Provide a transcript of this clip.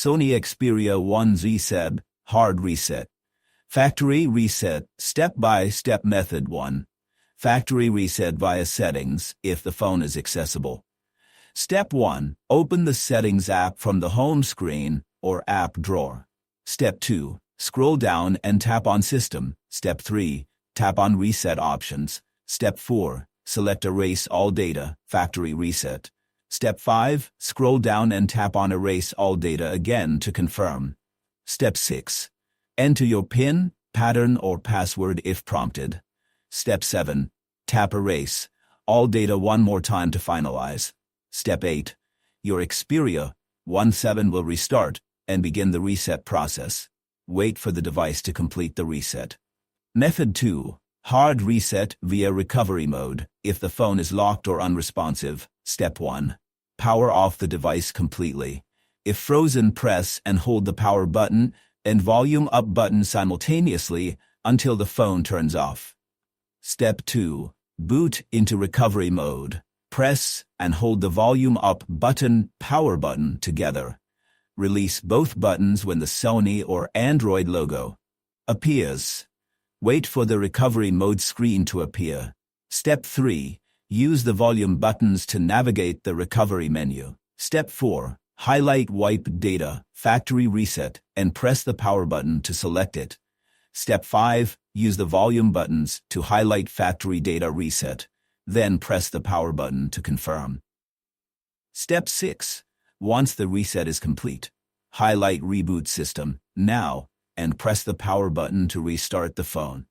Sony Xperia 1 VII, hard reset. Factory reset, step-by-step method 1. Factory reset via settings, if the phone is accessible. Step 1. Open the Settings app from the home screen or app drawer. Step 2. Scroll down and tap on System. Step 3. Tap on Reset Options. Step 4. Select Erase All Data, Factory Reset. Step 5. Scroll down and tap on Erase All Data again to confirm. Step 6. Enter your PIN, pattern or password if prompted. Step 7. Tap Erase All Data one more time to finalize. Step 8. Your Xperia 1 will restart and begin the reset process. Wait for the device to complete the reset. Method 2. Hard reset via recovery mode, if the phone is locked or unresponsive. Step 1. Power off the device completely. If frozen, press and hold the power button and volume up button simultaneously until the phone turns off. Step 2. Boot into recovery mode. Press and hold the volume up button, power button together. Release both buttons when the Sony or Android logo appears. Wait for the recovery mode screen to appear. Step 3. Use the volume buttons to navigate the recovery menu. Step 4. Highlight Wipe Data, Factory Reset, and press the power button to select it. Step 5. Use the volume buttons to highlight Factory Data Reset. Then press the power button to confirm. Step 6. Once the reset is complete, highlight Reboot System now and press the power button to restart the phone.